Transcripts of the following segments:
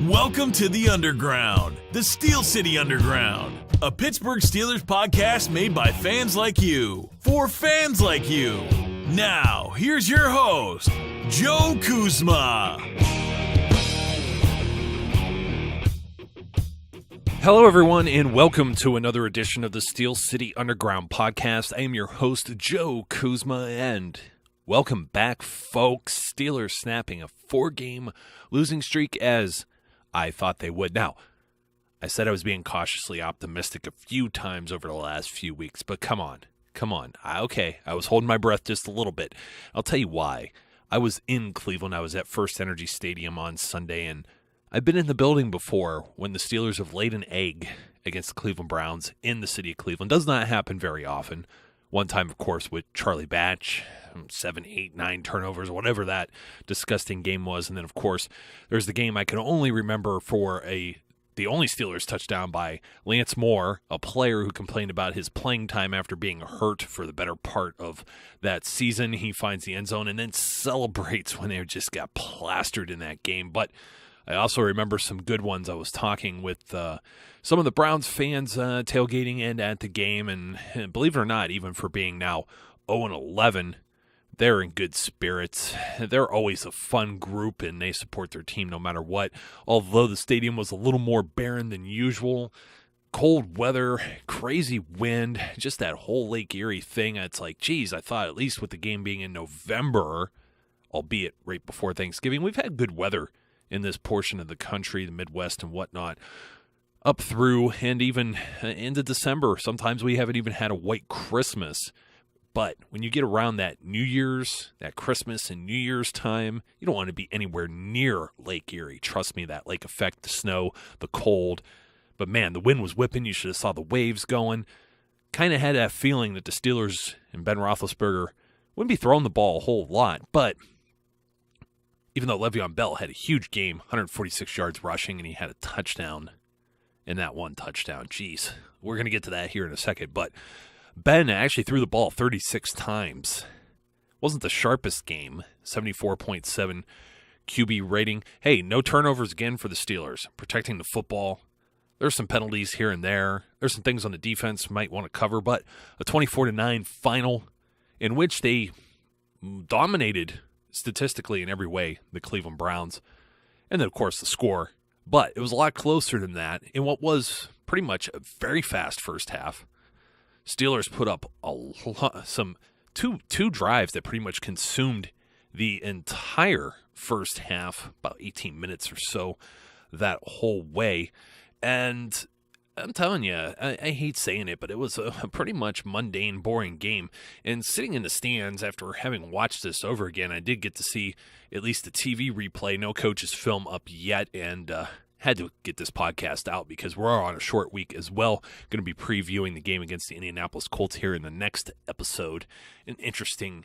Welcome to the Underground, the Steel City Underground, a Pittsburgh Steelers podcast made by fans like you, for fans like you. Now, here's your host, Joe Kuzma. Hello, everyone, and welcome to another edition of the Steel City Underground podcast. I am your host, Joe Kuzma, and welcome back, folks. Steelers snapping a 4-game losing streak as I thought they would. Now, I said I was being cautiously optimistic a few times over the last few weeks, but come on. Okay, I was holding my breath just a little bit. I'll tell you why. I was in Cleveland. I was at First Energy Stadium on Sunday, and I've been in the building before when the Steelers have laid an egg against the Cleveland Browns in the city of Cleveland. Does not happen very often. One time, of course, with Charlie Batch, 7, 8, 9 turnovers, whatever that disgusting game was. And then, of course, there's the game I can only remember for the only Steelers touchdown by Lance Moore, a player who complained about his playing time after being hurt for the better part of that season. He finds the end zone and then celebrates when they just got plastered in that game. But I also remember some good ones. I was talking with some of the Browns fans tailgating and at the game, and believe it or not, even for being now 0-11, they're in good spirits. They're always a fun group, and they support their team no matter what. Although the stadium was a little more barren than usual, cold weather, crazy wind, just that whole Lake Erie thing. It's like, geez, I thought at least with the game being in November, albeit right before Thanksgiving, we've had good weather in this portion of the country, the Midwest and whatnot, up through and even into December. Sometimes we haven't even had a white Christmas. But when you get around that New Year's, that Christmas and New Year's time, you don't want to be anywhere near Lake Erie. Trust me, that lake effect, the snow, the cold. But man, the wind was whipping. You should have saw the waves going. Kind of had that feeling that the Steelers and Ben Roethlisberger wouldn't be throwing the ball a whole lot. But even though Le'Veon Bell had a huge game, 146 yards rushing, and he had a touchdown in that one touchdown. Jeez, we're going to get to that here in a second. But Ben actually threw the ball 36 times. Wasn't the sharpest game, 74.7 QB rating. Hey, no turnovers again for the Steelers. Protecting the football. There's some penalties here and there. There's some things on the defense might want to cover, but a 24-9 final in which they dominated statistically in every way, the Cleveland Browns. And then, of course, the score. But it was a lot closer than that in what was pretty much a very fast first half. Steelers put up two drives that pretty much consumed the entire first half, about 18 minutes or so that whole way. And I'm telling you, I hate saying it, but it was a pretty much mundane, boring game. And sitting in the stands after having watched this over again, I did get to see at least the TV replay. No coach's film up yet, and had to get this podcast out because we're on a short week as well. Going to be previewing the game against the Indianapolis Colts here in the next episode. And interesting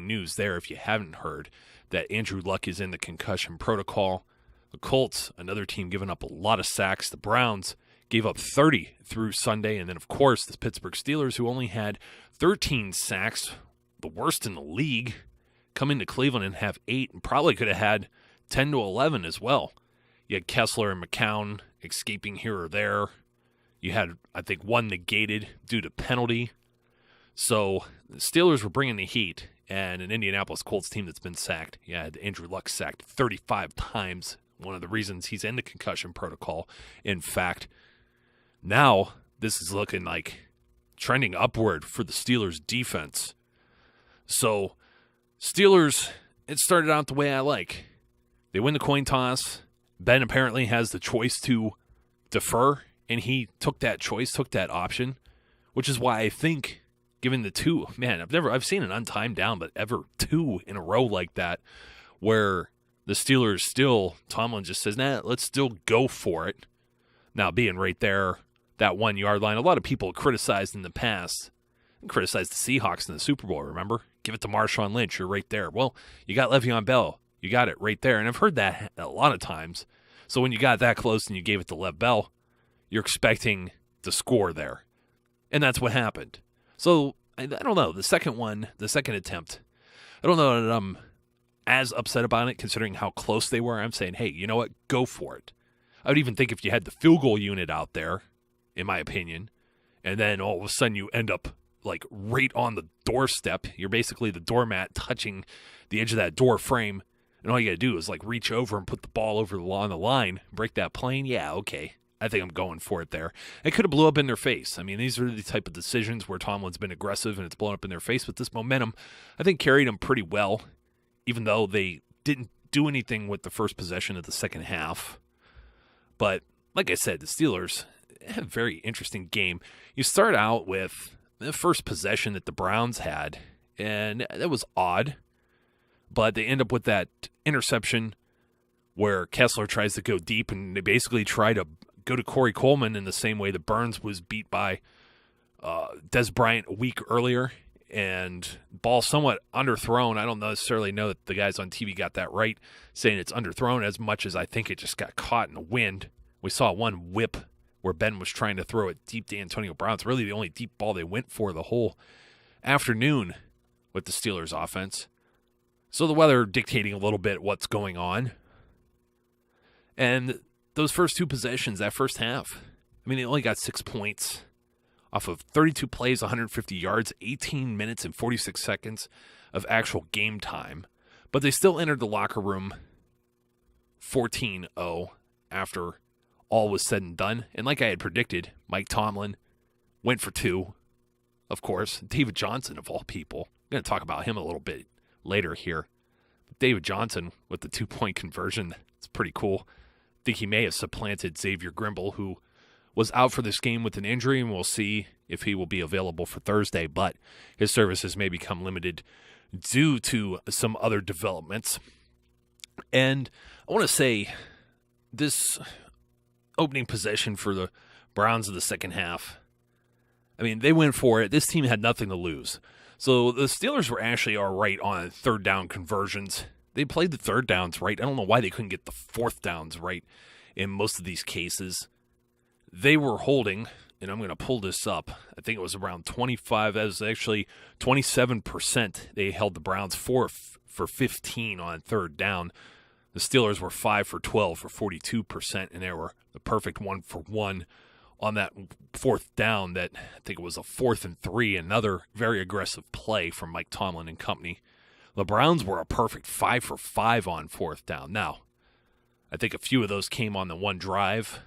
news there if you haven't heard that Andrew Luck is in the concussion protocol. The Colts, another team giving up a lot of sacks. The Browns gave up 30 through Sunday. And then, of course, the Pittsburgh Steelers, who only had 13 sacks, the worst in the league, come into Cleveland and have 8 and probably could have had 10 to 11 as well. You had Kessler and McCown escaping here or there. You had, I think, one negated due to penalty. So the Steelers were bringing the heat, and an Indianapolis Colts team that's been sacked. You had Andrew Luck sacked 35 times. One of the reasons he's in the concussion protocol. In fact, now this is looking like trending upward for the Steelers defense. So Steelers, it started out the way I like. They win the coin toss. Ben apparently has the choice to defer, and he took that choice, took that option, which is why I think, given the two, man, I've seen an untimed down, but ever 2 in a row like that, where the Steelers still, Tomlin just says, nah, let's still go for it. Now, being right there, that 1 yard line, a lot of people criticized in the past, criticized the Seahawks in the Super Bowl, remember? Give it to Marshawn Lynch, you're right there. Well, you got Le'Veon Bell. You got it right there. And I've heard that a lot of times. So when you got that close and you gave it to Lev Bell, you're expecting to score there. And that's what happened. So, I don't know. The second attempt, I don't know that I'm as upset about it considering how close they were. I'm saying, hey, you know what? Go for it. I would even think if you had the field goal unit out there, in my opinion, and then all of a sudden you end up like right on the doorstep. You're basically the doormat touching the edge of that door frame, and all you got to do is like reach over and put the ball over on the line, break that plane. Yeah, okay. I think I'm going for it there. It could have blew up in their face. I mean, these are the type of decisions where Tomlin's been aggressive and it's blown up in their face. But this momentum, I think, carried them pretty well, even though they didn't do anything with the first possession of the second half. But like I said, the Steelers had a very interesting game. You start out with the first possession that the Browns had, and that was odd. But they end up with that interception where Kessler tries to go deep, and they basically try to go to Corey Coleman in the same way that Burns was beat by Des Bryant a week earlier, and ball somewhat underthrown. I don't necessarily know that the guys on TV got that right, saying it's underthrown as much as I think it just got caught in the wind. We saw one whip where Ben was trying to throw it deep to Antonio Brown. It's really the only deep ball they went for the whole afternoon with the Steelers offense. So the weather dictating a little bit what's going on. And those first two possessions, that first half, I mean, they only got 6 points off of 32 plays, 150 yards, 18 minutes and 46 seconds of actual game time. But they still entered the locker room 14-0 after all was said and done. And like I had predicted, Mike Tomlin went for two, of course. David Johnson, of all people. I'm going to talk about him a little bit later here. But David Johnson with the 2-point conversion, it's pretty cool. I think he may have supplanted Xavier Grimble, who was out for this game with an injury, and we'll see if he will be available for Thursday. But his services may become limited due to some other developments. And I want to say this opening possession for the Browns in the second half, I mean, they went for it. This team had nothing to lose. So the Steelers were actually all right on third down conversions. They played the third downs right. I don't know why they couldn't get the fourth downs right in most of these cases. They were holding, and I'm going to pull this up. I think it was around 25. That was actually 27%. They held the Browns 4 for 15 on third down. The Steelers were 5 for 12 for 42%, and they were the perfect 1 for 1 on that fourth down. That I think it was a 4th and 3, another very aggressive play from Mike Tomlin and company. The Browns were a perfect 5 for 5 on fourth down. Now, I think a few of those came on the one drive.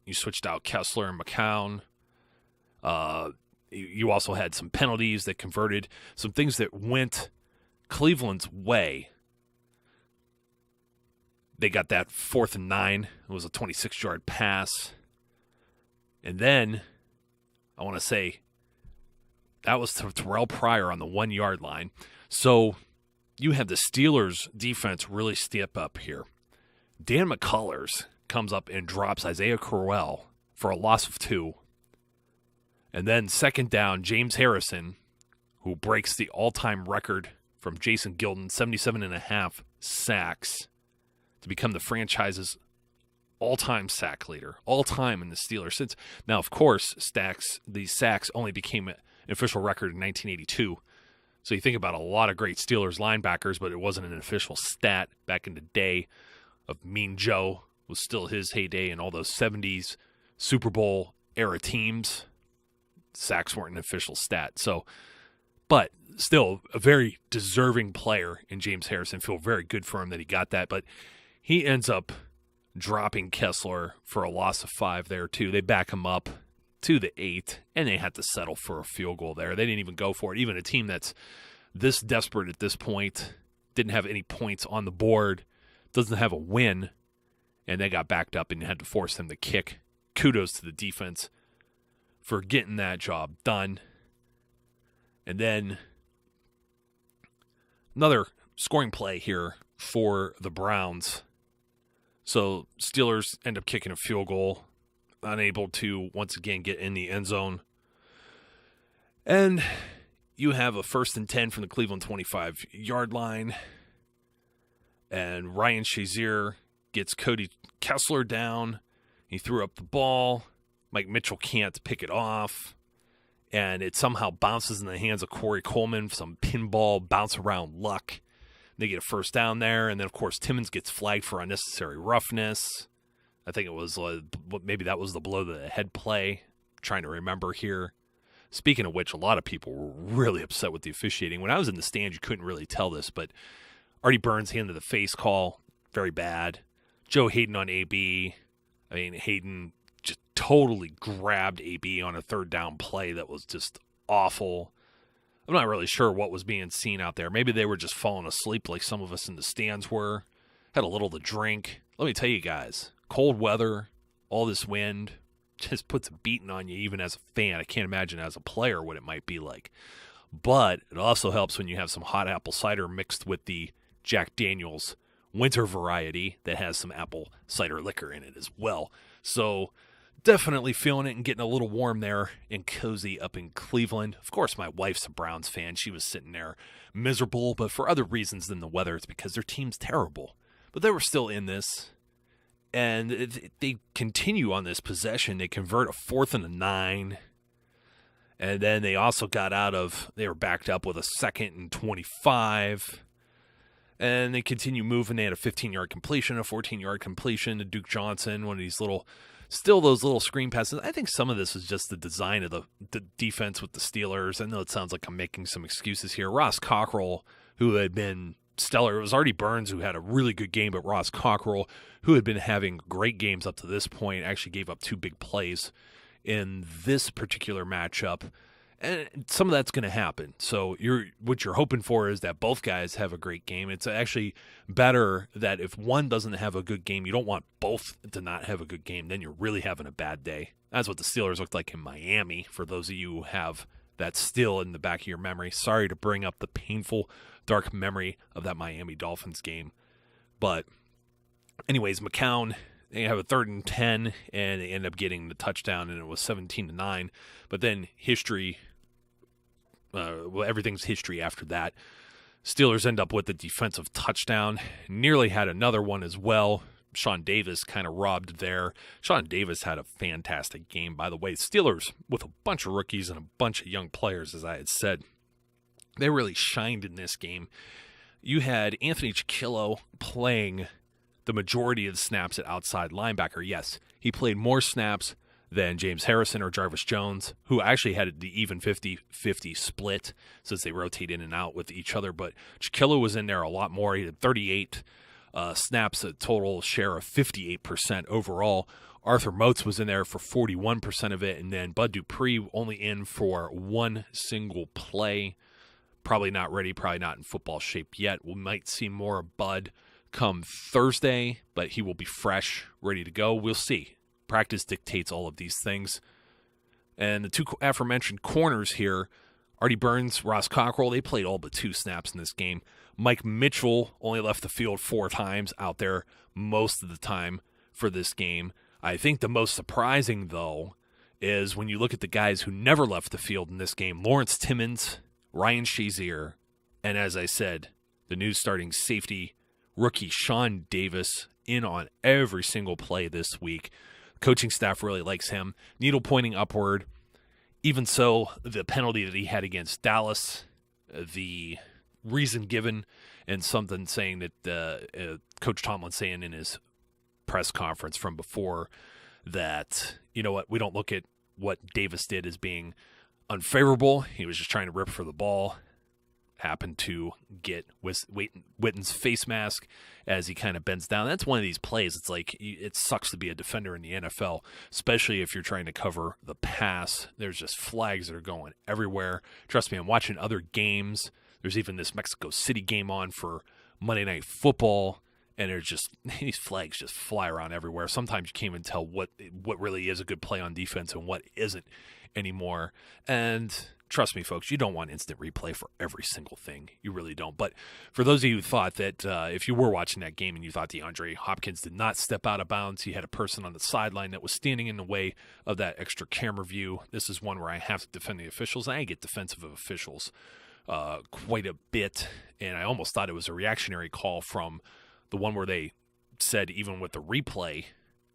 You switched out Kessler and McCown. You also had some penalties that converted, some things that went Cleveland's way. They got that 4th and 9. It was a 26-yard pass. And then, I want to say, that was to Terrell Pryor on the 1-yard line. So you have the Steelers' defense really step up here. Dan McCullers comes up and drops Isaiah Crowell for a loss of 2. And then second down, James Harrison, who breaks the all-time record from Jason Gilden, 77.5 sacks, to become the franchise's all-time sack leader, all-time in the Steelers. Since now, of course, these sacks only became an official record in 1982. So you think about a lot of great Steelers linebackers, but it wasn't an official stat back in the day of Mean Joe. Was still his heyday in all those 70s Super Bowl era teams. Sacks weren't an official stat. So, but still a very deserving player in James Harrison. Feel very good for him that he got that. But he ends up dropping Kessler for a loss of 5 there too. They back him up to the 8, and they had to settle for a field goal there. They didn't even go for it. Even a team that's this desperate at this point, didn't have any points on the board, doesn't have a win, and they got backed up and had to force them to kick. Kudos to the defense for getting that job done. And then another scoring play here for the Browns. So Steelers end up kicking a field goal, unable to once again get in the end zone. And you have a 1st and 10 from the Cleveland 25-yard line. And Ryan Shazier gets Cody Kessler down. He threw up the ball. Mike Mitchell can't pick it off. And it somehow bounces in the hands of Corey Coleman. Some pinball bounce around luck. They get a first down there. And then, of course, Timmons gets flagged for unnecessary roughness. I think it was maybe that was the below the head play. Trying to remember here. Speaking of which, a lot of people were really upset with the officiating. When I was in the stands, you couldn't really tell this, but Artie Burns handed the face call, very bad. Joe Hayden on AB. I mean, Hayden just totally grabbed AB on a third down play that was just awful. I'm not really sure what was being seen out there. Maybe they were just falling asleep like some of us in the stands were. Had a little to drink. Let me tell you guys, cold weather, all this wind, just puts a beating on you even as a fan. I can't imagine as a player what it might be like. But it also helps when you have some hot apple cider mixed with the Jack Daniel's winter variety that has some apple cider liquor in it as well. So definitely feeling it and getting a little warm there and cozy up in Cleveland. Of course, my wife's a Browns fan. She was sitting there miserable, but for other reasons than the weather. It's because their team's terrible. But they were still in this. And they continue on this possession. They convert a 4th and 9. And then they also they were backed up with a 2nd and 25. And they continue moving. They had a 15-yard completion, a 14-yard completion to Duke Johnson, one of these those little screen passes. I think some of this is just the design of the defense with the Steelers. I know it sounds like I'm making some excuses here. Ross Cockrell, who had been stellar. It was Artie Burns who had a really good game, but Ross Cockrell, who had been having great games up to this point, actually gave up 2 big plays in this particular matchup. And some of that's going to happen. So what you're hoping for is that both guys have a great game. It's actually better that if one doesn't have a good game, you don't want both to not have a good game. Then you're really having a bad day. That's what the Steelers looked like in Miami, for those of you who have that still in the back of your memory. Sorry to bring up the painful, dark memory of that Miami Dolphins game. But anyways, McCown, they have a 3rd and 10, and they end up getting the touchdown, and it was 17-9. But then history, everything's history after that. Steelers end up with the defensive touchdown. Nearly had another one as well. Sean Davis kind of robbed there. Sean Davis had a fantastic game, by the way. Steelers, with a bunch of rookies and a bunch of young players, as I had said, they really shined in this game. You had Anthony Chiquillo playing the majority of the snaps at outside linebacker. Yes, he played more snaps than James Harrison or Jarvis Jones, who actually had the even 50-50 split since they rotate in and out with each other. But Chiquillo was in there a lot more. He had 38 snaps, a total share of 58% overall. Arthur Moats was in there for 41% of it, and then Bud Dupree only in for one single play. Probably not ready, probably not in football shape yet. We might see more of Bud come Thursday, but he will be fresh, ready to go. We'll see. Practice dictates all of these things. And the 2 aforementioned corners here, Artie Burns, Ross Cockrell, they played all but 2 snaps in this game. Mike Mitchell only left the field 4 times, out there most of the time for this game. I think the most surprising, though, is when you look at the guys who never left the field in this game. Lawrence Timmons, Ryan Shazier, and as I said, the new starting safety rookie Sean Davis in on every single play this week. Coaching staff really likes him. Needle pointing upward. Even so, the penalty that he had against Dallas, the reason given, and something saying that Coach Tomlin saying in his press conference from before that, you know what, we don't look at what Davis did as being unfavorable. He was just trying to rip for the ball. Happened to get Witten's face mask as he kind of bends down. That's one of these plays. It's like, it sucks to be a defender in the NFL, especially if you're trying to cover the pass. There's just flags that are going everywhere. Trust me, I'm watching other games. There's even this Mexico City game on for Monday Night Football, and there's just, these flags just fly around everywhere. Sometimes you can't even tell what really is a good play on defense and what isn't anymore. And trust me, folks, you don't want instant replay for every single thing. You really don't. But for those of you who thought that if you were watching that game and you thought DeAndre Hopkins did not step out of bounds, he had a person on the sideline that was standing in the way of that extra camera view. This is one where I have to defend the officials. I get defensive of officials quite a bit, and I almost thought it was a reactionary call from the one where they said even with the replay.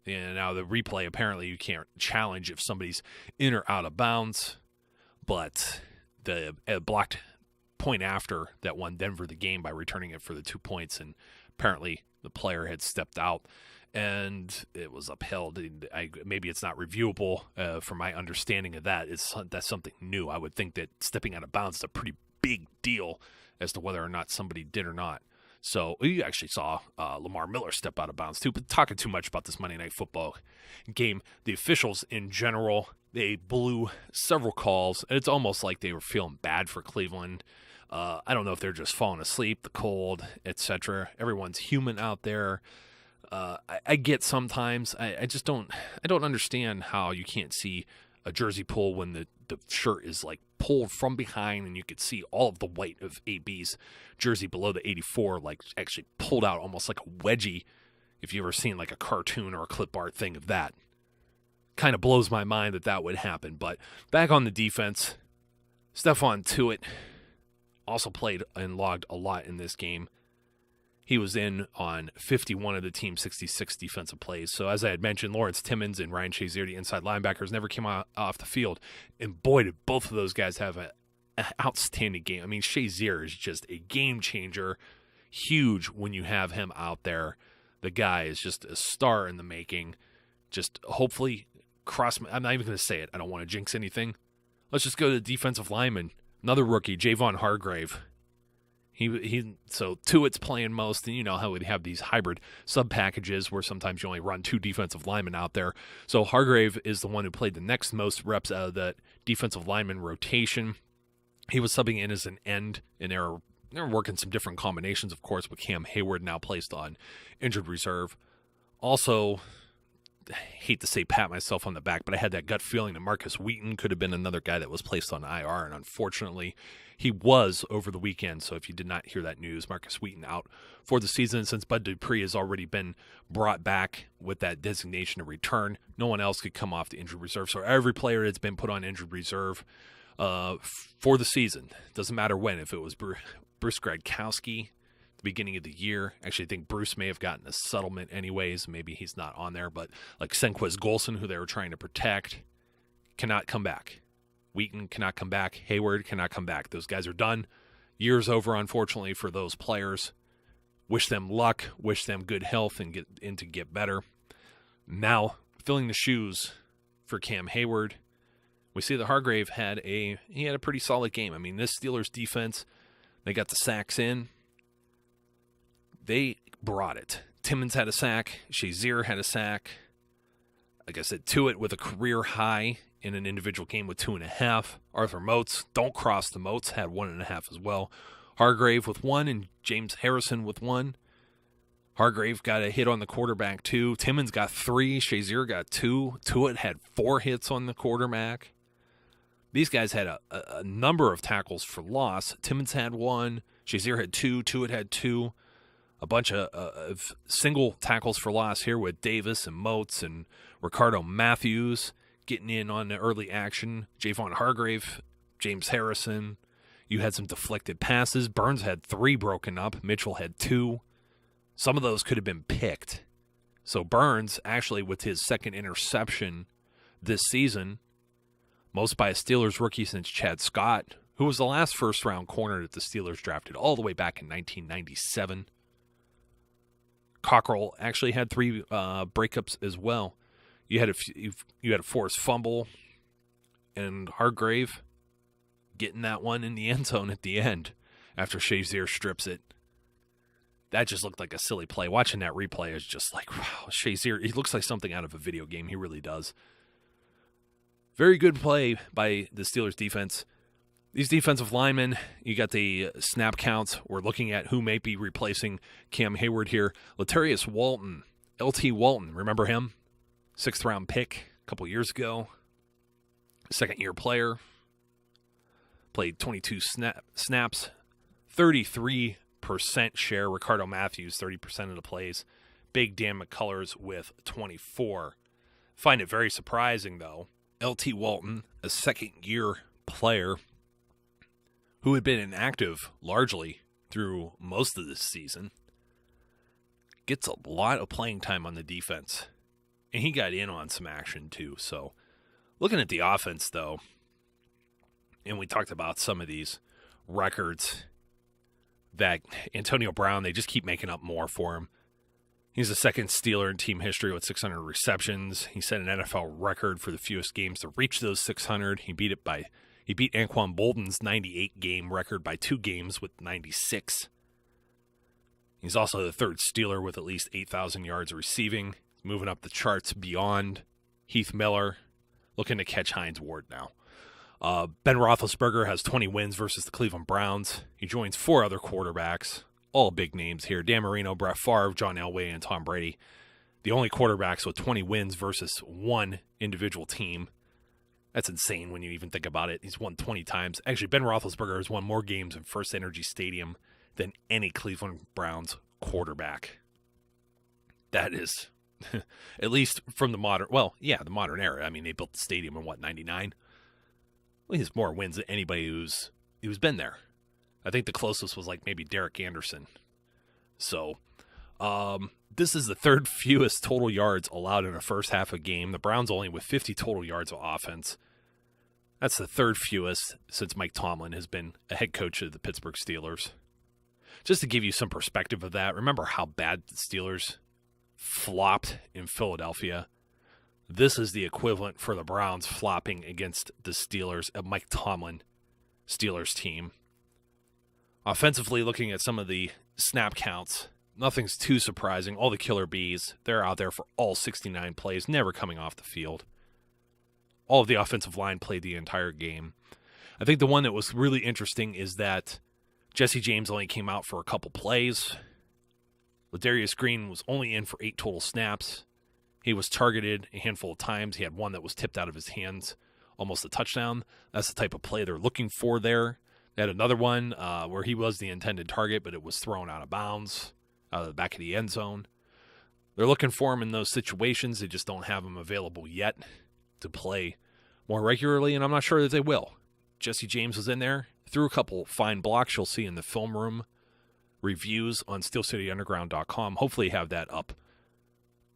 And now the replay, apparently you can't challenge if somebody's in or out of bounds. But the blocked point after that won Denver the game by returning it for the 2 points, and apparently the player had stepped out. and it was upheld. Maybe it's not reviewable. From my understanding of that, that's something new. I would think that stepping out of bounds is a pretty big deal as to whether or not somebody did or not. So you actually saw Lamar Miller step out of bounds too. But talking too much about this Monday Night Football game, the officials in general, they blew several calls, and it's almost like they were feeling bad for Cleveland. I don't know if they're just falling asleep, the cold, etc. Everyone's human out there. I get sometimes. I just don't understand how you can't see a jersey pull when the shirt is like pulled from behind and you could see all of the white of AB's jersey below the 84, like actually pulled out almost like a wedgie. If you've ever seen like a cartoon or a clip art thing of that, kind of blows my mind that would happen. But back on the defense, Stephon Tuitt also played and logged a lot in this game. He was in on 51 of the team's 66 defensive plays. So as I had mentioned, Lawrence Timmons and Ryan Shazier, the inside linebackers, never came off the field. And boy, did both of those guys have an outstanding game. I mean, Shazier is just a game changer. Huge when you have him out there. The guy is just a star in the making. Just hopefully I'm not even going to say it. I don't want to jinx anything. Let's just go to the defensive lineman. Another rookie, Javon Hargrave. So Tuitt's playing most, and you know how we'd have these hybrid sub packages where sometimes you only run 2 defensive linemen out there. So Hargrave is the one who played the next most reps out of that defensive lineman rotation. He was subbing in as an end, and they're working some different combinations, of course, with Cam Hayward now placed on injured reserve. Also, I hate to say pat myself on the back, but I had that gut feeling that Marcus Wheaton could have been another guy that was placed on IR, and unfortunately, he was over the weekend. So if you did not hear that news, Marcus Wheaton out for the season. Since Bud Dupree has already been brought back with that designation of return, no one else could come off the injured reserve. So every player that's been put on injured reserve for the season, doesn't matter when, if it was Bruce Gradkowski, the beginning of the year. Actually, I think Bruce may have gotten a settlement anyways. Maybe he's not on there, but like Senquez Golson, who they were trying to protect, cannot come back. Wheaton cannot come back. Hayward cannot come back. Those guys are done. Year's over, unfortunately, for those players. Wish them luck. Wish them good health and get better. Now, filling the shoes for Cam Hayward. We see that Hargrave had a pretty solid game. I mean, this Steelers defense, they got the sacks in. They brought it. Timmons had a sack. Shazier had a sack. Like I said, Tuitt with a career high in an individual game with 2.5. Arthur Moats, don't cross the Moats, had 1.5 as well. Hargrave with 1 and James Harrison with 1. Hargrave got a hit on the quarterback 2. Timmons got 3. Shazier got 2. Tuitt had 4 hits on the quarterback. These guys had a number of tackles for loss. Timmons had 1. Shazier had 2. Tuitt had 2. A bunch of single tackles for loss here with Davis and Moats and Ricardo Matthews getting in on the early action. Javon Hargrave, James Harrison. You had some deflected passes. Burns had 3 broken up. Mitchell had 2. Some of those could have been picked. So Burns, actually, with his second interception this season, most by a Steelers rookie since Chad Scott, who was the last first-round corner that the Steelers drafted all the way back in 1997. Cockrell actually had 3 breakups as well. You had a forced fumble, and Hargrave getting that one in the end zone at the end after Shazier strips it. That just looked like a silly play. Watching that replay is just like, wow, Shazier, he looks like something out of a video game. He really does. Very good play by the Steelers defense. These defensive linemen, you got the snap counts. We're looking at who may be replacing Cam Hayward here. Latarius Walton, LT Walton, remember him? 6th-round pick a couple years ago. Second-year player. Played 22 snaps. 33% share. Ricardo Matthews, 30% of the plays. Big Dan McCullers with 24. Find it very surprising, though. LT Walton, a second-year player who had been inactive largely through most of this season, gets a lot of playing time on the defense. And he got in on some action too. So looking at the offense, though, and we talked about some of these records that Antonio Brown, they just keep making up more for him. He's the second Steeler in team history with 600 receptions. He set an NFL record for the fewest games to reach those 600. He beat Anquan Bolden's 98-game record by 2 games with 96. He's also the third Steeler with at least 8,000 yards receiving. He's moving up the charts beyond Heath Miller, looking to catch Hines Ward now. Ben Roethlisberger has 20 wins versus the Cleveland Browns. He joins 4 other quarterbacks, all big names here: Dan Marino, Brett Favre, John Elway, and Tom Brady. The only quarterbacks with 20 wins versus one individual team. That's insane when you even think about it. He's won 20 times. Actually, Ben Roethlisberger has won more games in First Energy Stadium than any Cleveland Browns quarterback. That is, at least from the modern era. I mean, they built the stadium in, 99? Well, he has more wins than anybody who's been there. I think the closest was like maybe Derek Anderson. So, this is the third fewest total yards allowed in a first half of a game. The Browns only with 50 total yards of offense. That's the third fewest since Mike Tomlin has been a head coach of the Pittsburgh Steelers. Just to give you some perspective of that, remember how bad the Steelers flopped in Philadelphia? This is the equivalent for the Browns flopping against the Steelers, a Mike Tomlin Steelers team. Offensively, looking at some of the snap counts, nothing's too surprising. All the killer bees, they're out there for all 69 plays, never coming off the field. All of the offensive line played the entire game. I think the one that was really interesting is that Jesse James only came out for a couple plays. Ladarius Green was only in for 8 total snaps. He was targeted a handful of times. He had one that was tipped out of his hands, almost a touchdown. That's the type of play they're looking for there. They had another one where he was the intended target, but it was thrown out of bounds, out of the back of the end zone. They're looking for him in those situations. They just don't have him available yet to play more regularly, and I'm not sure that they will. Jesse James was in there, threw a couple fine blocks you'll see in the film room reviews on SteelCityUnderground.com. Hopefully have that up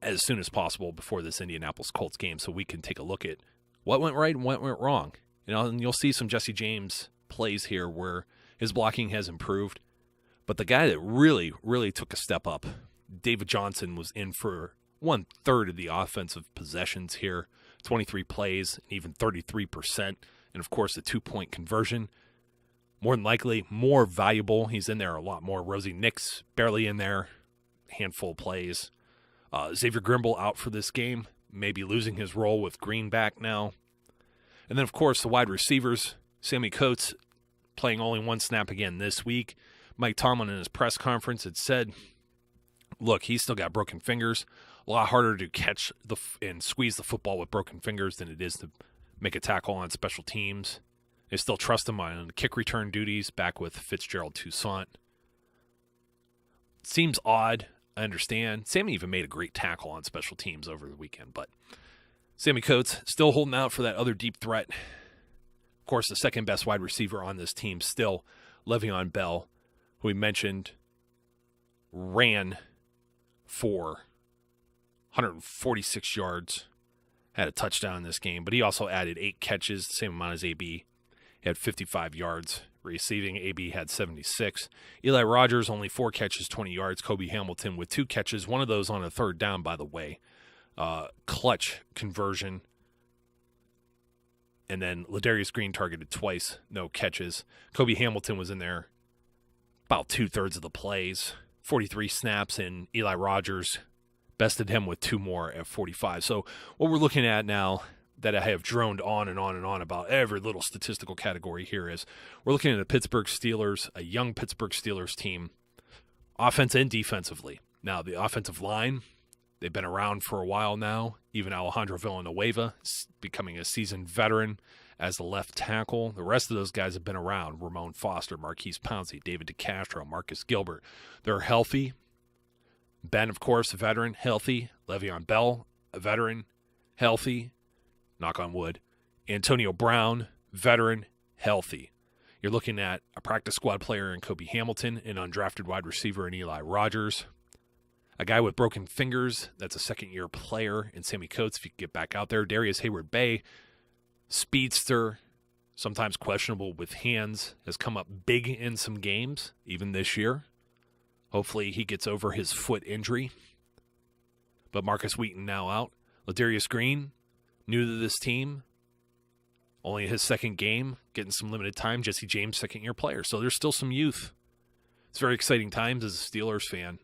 as soon as possible before this Indianapolis Colts game so we can take a look at what went right and what went wrong. And you'll see some Jesse James plays here where his blocking has improved. But the guy that really, really took a step up, David Johnson, was in for 1/3 of the offensive possessions here, 23 plays, and even 33%. And, of course, the 2-point conversion. More than likely, more valuable. He's in there a lot more. Rosie Nix barely in there, handful of plays. Xavier Grimble out for this game, maybe losing his role with Green back now. And then, of course, the wide receivers, Sammy Coates playing only 1 snap again this week. Mike Tomlin in his press conference had said, look, he's still got broken fingers. A lot harder to catch and squeeze the football with broken fingers than it is to make a tackle on special teams. They still trust him on kick return duties back with Fitzgerald Toussaint. Seems odd, I understand. Sammy even made a great tackle on special teams over the weekend, but Sammy Coates still holding out for that other deep threat. Of course, the second best wide receiver on this team still Le'Veon Bell, who we mentioned ran for 146 yards, had a touchdown in this game, but he also added 8 catches, the same amount as AB. He had 55 yards receiving. AB had 76. Eli Rogers, only 4 catches, 20 yards. Kobe Hamilton with 2 catches, one of those on a 3rd down, by the way. Clutch conversion. And then Ladarius Green targeted twice, no catches. Kobe Hamilton was in there about 2/3 of the plays. 43 snaps, and Eli Rogers bested him with 2 more at 45. So what we're looking at now, that I have droned on and on and on about every little statistical category here, is we're looking at the Pittsburgh Steelers, a young Pittsburgh Steelers team, offense and defensively. Now, the offensive line, they've been around for a while now. Even Alejandro Villanueva is becoming a seasoned veteran as the left tackle. The rest of those guys have been around. Ramon Foster, Marquise Pouncey, David DeCastro, Marcus Gilbert. They're healthy. Ben, of course, a veteran, healthy. Le'Veon Bell, a veteran, healthy. Knock on wood. Antonio Brown, veteran, healthy. You're looking at a practice squad player in Kobe Hamilton, an undrafted wide receiver in Eli Rogers, a guy with broken fingers that's a second-year player in Sammy Coates, if you can get back out there. Darius Hayward-Bay, speedster, sometimes questionable with hands, has come up big in some games, even this year. Hopefully he gets over his foot injury But Marcus Wheaton now out. Ladarius Green, new to this team. Only his second game, getting some limited time. Jesse James, second-year player. So there's still some youth. It's very exciting times as a Steelers fan.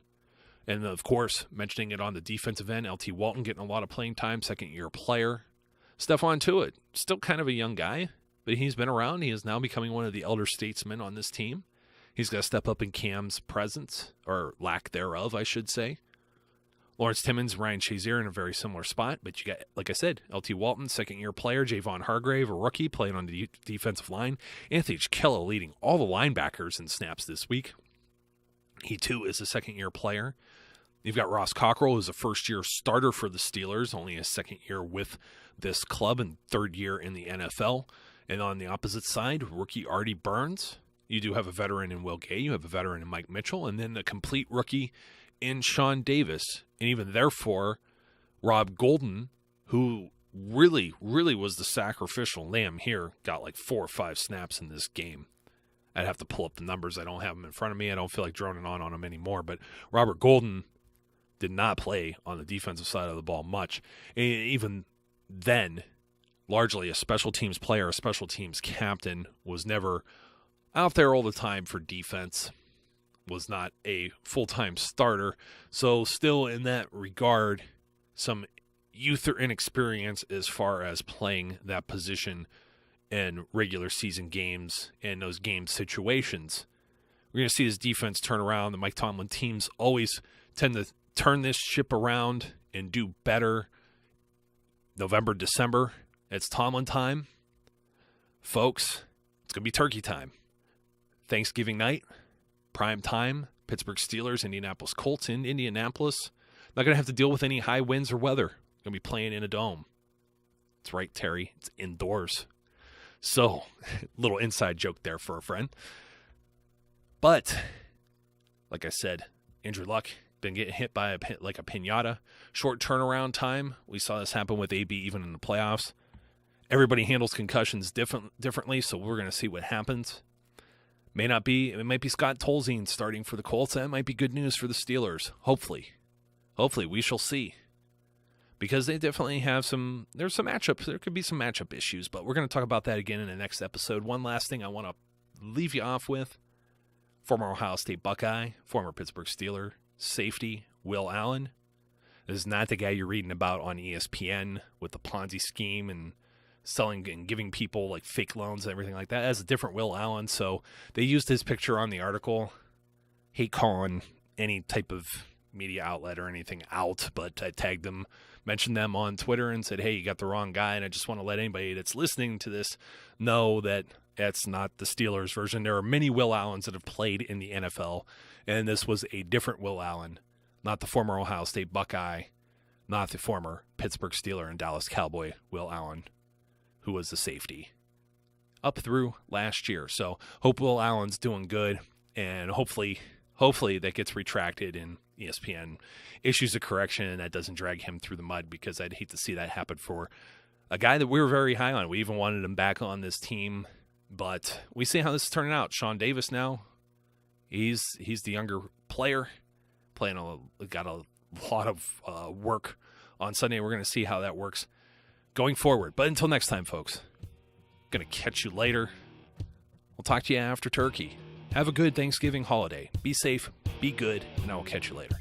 And, of course, mentioning it on the defensive end, LT Walton getting a lot of playing time, second-year player. Stephon Tuitt, still kind of a young guy, but he's been around. He is now becoming one of the elder statesmen on this team. He's got to step up in Cam's presence, or lack thereof, I should say. Lawrence Timmons, Ryan Shazier in a very similar spot, but you got, like I said, LT Walton, second-year player, Javon Hargrave, a rookie, playing on the defensive line. Anthony Chikello leading all the linebackers in snaps this week. He, too, is a second-year player. You've got Ross Cockrell, who's a first-year starter for the Steelers, only his second year with this club and third year in the NFL. And on the opposite side, rookie Artie Burns. You do have a veteran in Will Gay. You have a veteran in Mike Mitchell. And then the complete rookie in Sean Davis. And even therefore, Rob Golden, who really was the sacrificial lamb here, got like 4 or 5 snaps in this game. I'd have to pull up the numbers. I don't have them in front of me. I don't feel like droning on them anymore. But Robert Golden did not play on the defensive side of the ball much. And even then, largely a special teams player, a special teams captain, was never out there all the time for defense, was not a full-time starter. So still in that regard, some youth or inexperience as far as playing that position in regular season games and those game situations. We're going to see his defense turn around. The Mike Tomlin teams always tend to turn this ship around and do better. November, December, it's Tomlin time. Folks, it's going to be turkey time. Thanksgiving night, prime time, Pittsburgh Steelers, Indianapolis Colts in Indianapolis. Not going to have to deal with any high winds or weather. Going to be playing in a dome. That's right, Terry. It's indoors. So, little inside joke there for a friend. But, like I said, Andrew Luck been getting hit by a piñata. Short turnaround time. We saw this happen with AB even in the playoffs. Everybody handles concussions differently, so we're going to see what happens. It might be Scott Tolzien starting for the Colts. That might be good news for the Steelers. Hopefully, we shall see. Because they definitely have there's some matchups. There could be some matchup issues, but we're going to talk about that again in the next episode. One last thing I want to leave you off with. Former Ohio State Buckeye, former Pittsburgh Steeler, safety, Will Allen. This is not the guy you're reading about on ESPN with the Ponzi scheme and selling and giving people like fake loans and everything like that. That's a different Will Allen, so they used his picture on the article. Hate calling any type of media outlet or anything out, but I tagged them, mentioned them on Twitter and said, hey, you got the wrong guy, and I just want to let anybody that's listening to this know that that's not the Steelers version. There are many Will Allens that have played in the NFL, and this was a different Will Allen, not the former Ohio State Buckeye, not the former Pittsburgh Steeler and Dallas Cowboy Will Allen, who was the safety up through last year. So hope Will Allen's doing good, and hopefully that gets retracted and ESPN issues a correction and that doesn't drag him through the mud, because I'd hate to see that happen for a guy that we were very high on. We even wanted him back on this team, but we see how this is turning out. Sean Davis now, he's the younger player, got a lot of work on Sunday. We're going to see how that works going forward. But until next time, folks, going to catch you later. We'll talk to you after turkey. Have a good Thanksgiving holiday. Be safe, be good, and I will catch you later.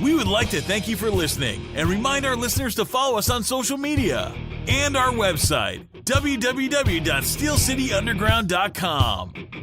We would like to thank you for listening and remind our listeners to follow us on social media and our website, www.steelcityunderground.com.